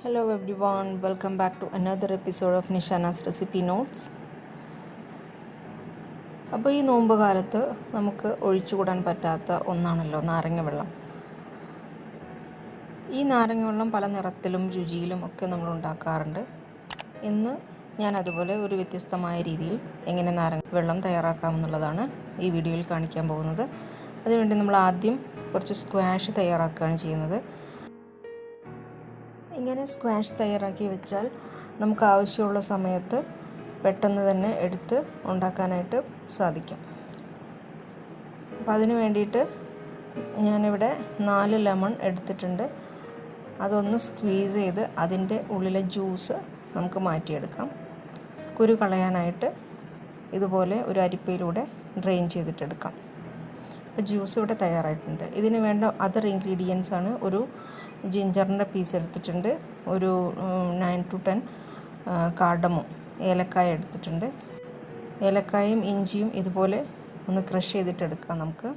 Hello everyone, welcome back to another episode of NISHANA'S recipe notes. അപ്പോൾ ഈ നോമ്പ് കാലത്ത് നമുക്ക് ഒഴിച്ചുകൂടാൻ പറ്റാത്ത ഒന്നാണല്ലോ നാരങ്ങ വെള്ളം. ഈ നാരങ്ങ വെള്ളം പല നിറത്തിലും രുചിയിലും ഒക്കെ നമ്മൾ ഉണ്ടാക്കാറുണ്ട്. ഇന്ന് ഞാൻ അതുപോലെ ഒരു വ്യത്യസ്തമായ രീതിയിൽ എങ്ങനെ നാരങ്ങ വെള്ളം തയ്യാറാക്കാമെന്നുള്ളതാണ് ഈ വീഡിയോയിൽ കാണിക്കാൻ പോകുന്നത്. അതിനുവേണ്ടി നമ്മൾ ആദ്യം കുറച്ച് സ്ക്വാഷ് തയ്യാറാക്കുകയാണ് ചെയ്യുന്നത്. ഇങ്ങനെ സ്ക്വാഷ് തയ്യാറാക്കി വെച്ചാൽ നമുക്ക് ആവശ്യമുള്ള സമയത്ത് പെട്ടെന്ന് തന്നെ എടുത്ത് ഉണ്ടാക്കാനായിട്ട് സാധിക്കും. അപ്പോൾ അതിന് വേണ്ടിയിട്ട് ഞാനിവിടെ 4 ലെമൺ എടുത്തിട്ടുണ്ട്. അതൊന്ന് സ്ക്വീസ് ചെയ്ത് അതിൻ്റെ ഉള്ളിലെ ജ്യൂസ് നമുക്ക് മാറ്റിയെടുക്കാം. കുരു കളയാനായിട്ട് ഇതുപോലെ ഒരു അരിപ്പയിലൂടെ ഡ്രെയിൻ ചെയ്തിട്ടെടുക്കാം. അപ്പോൾ ജ്യൂസ് ഇവിടെ തയ്യാറായിട്ടുണ്ട്. ഇതിന് വേണ്ട അതർ ഇൻഗ്രീഡിയൻസ് ആണ്: ഒരു ജിഞ്ചറിൻ്റെ പീസ് എടുത്തിട്ടുണ്ട്, ഒരു 9 to 10 കാർഡമം ഏലക്കായ എടുത്തിട്ടുണ്ട്. ഏലക്കായും ഇഞ്ചിയും ഇതുപോലെ ഒന്ന് ക്രഷ് ചെയ്തിട്ടെടുക്കാം നമുക്ക്.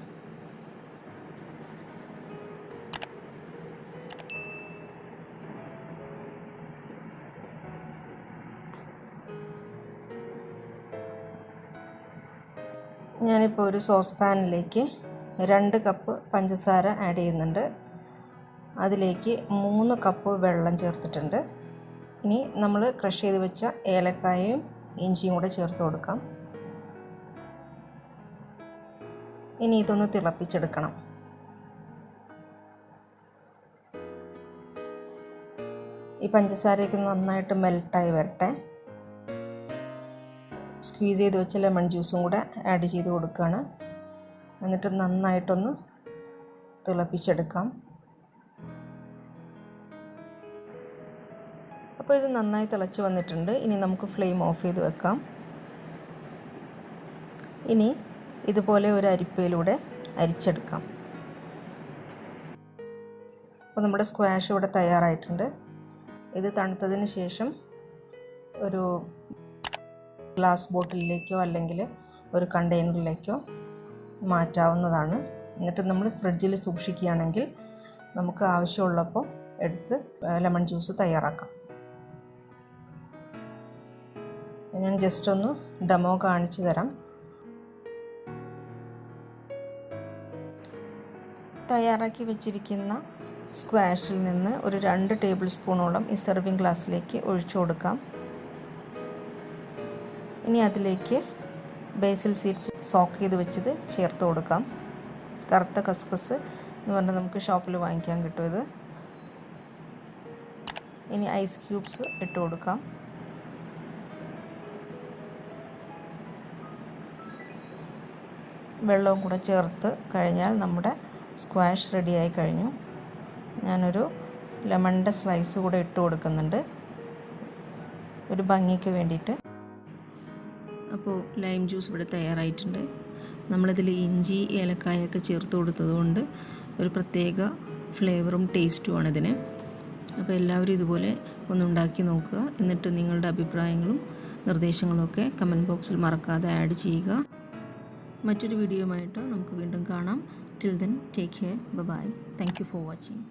ഞാനിപ്പോൾ ഒരു സോസ് പാനിലേക്ക് 2 കപ്പ് പഞ്ചസാര ആഡ് ചെയ്യുന്നുണ്ട്. അതിലേക്ക് 3 കപ്പ് വെള്ളം ചേർത്തിട്ടുണ്ട്. ഇനി നമ്മൾ ക്രഷ് ചെയ്ത് വെച്ച ഏലക്കായയും ഇഞ്ചിയും കൂടെ ചേർത്ത് കൊടുക്കാം. ഇനി ഇതൊന്ന് തിളപ്പിച്ചെടുക്കണം. ഈ പഞ്ചസാരയൊക്കെ നന്നായിട്ട് മെൽട്ടായി വരട്ടെ. സ്ക്വീസ് ചെയ്ത് വെച്ച ലെമൺ ജ്യൂസും കൂടെ ആഡ് ചെയ്ത് കൊടുക്കുകയാണ്. എന്നിട്ട് നന്നായിട്ടൊന്ന് തിളപ്പിച്ചെടുക്കാം. അപ്പോൾ ഇത് നന്നായി തിളച്ച് വന്നിട്ടുണ്ട്. ഇനി നമുക്ക് ഫ്ലെയിം ഓഫ് ചെയ്ത് വെക്കാം. ഇനി ഇതുപോലെ ഒരു അരിപ്പയിലൂടെ അരിച്ചെടുക്കാം. അപ്പോൾ നമ്മുടെ സ്ക്വാഷ് ഇവിടെ തയ്യാറായിട്ടുണ്ട്. ഇത് തണുത്തതിന് ശേഷം ഒരു ഗ്ലാസ് ബോട്ടിലിലേക്കോ അല്ലെങ്കിൽ ഒരു കണ്ടെയ്നറിലേക്കോ മാറ്റാവുന്നതാണ്. എന്നിട്ട് നമ്മൾ ഫ്രിഡ്ജിൽ സൂക്ഷിക്കുകയാണെങ്കിൽ നമുക്ക് ആവശ്യമുള്ളപ്പോൾ എടുത്ത് ലെമൺ ജ്യൂസ് തയ്യാറാക്കാം. ഞാൻ ജസ്റ്റ് ഒന്ന് ഡെമോ കാണിച്ചു തരാം. തയ്യാറാക്കി വെച്ചിരിക്കുന്ന സ്ക്വാഷിൽ നിന്ന് ഒരു 2 ടേബിൾ സ്പൂണോളം ഈ സെർവിങ് ഗ്ലാസ്സിലേക്ക് ഒഴിച്ചു കൊടുക്കാം. ഇനി അതിലേക്ക് ബേസിൽ സീഡ്സ് സോക്ക് ചെയ്ത് വെച്ചത് ചേർത്ത് കൊടുക്കാം. കറുത്ത കസ്കസ് എന്ന് പറഞ്ഞാൽ നമുക്ക് ഷോപ്പിൽ വാങ്ങിക്കാൻ കിട്ടും ഇത്. ഇനി ഐസ് ക്യൂബ്സ് ഇട്ട് കൊടുക്കാം. വെള്ളവും കൂടെ ചേർത്ത് കഴിഞ്ഞാൽ നമ്മുടെ സ്ക്വാഷ് റെഡിയായി കഴിഞ്ഞു. ഞാനൊരു ലെമണിൻ്റെ സ്ലൈസ് കൂടെ ഇട്ട് കൊടുക്കുന്നുണ്ട് ഒരു ഭംഗിക്ക് വേണ്ടിയിട്ട്. അപ്പോൾ ലൈം ജ്യൂസ് ഇവിടെ തയ്യാറായിട്ടുണ്ട്. നമ്മളിതിൽ ഇഞ്ചി ഏലക്കായൊക്കെ ചേർത്ത് കൊടുത്തതുകൊണ്ട് ഒരു പ്രത്യേക ഫ്ലേവറും ടേസ്റ്റുമാണ് ഇതിന്. അപ്പോൾ എല്ലാവരും ഇതുപോലെ ഒന്നുണ്ടാക്കി നോക്കുക. എന്നിട്ട് നിങ്ങളുടെ അഭിപ്രായങ്ങളും നിർദ്ദേശങ്ങളുമൊക്കെ കമൻറ്റ് ബോക്സിൽ മറക്കാതെ ആഡ് ചെയ്യുക. മറ്റൊരു വീഡിയോയുമായിട്ട് നമുക്ക് വീണ്ടും കാണാം. Till then take care, bye. Thank you for watching.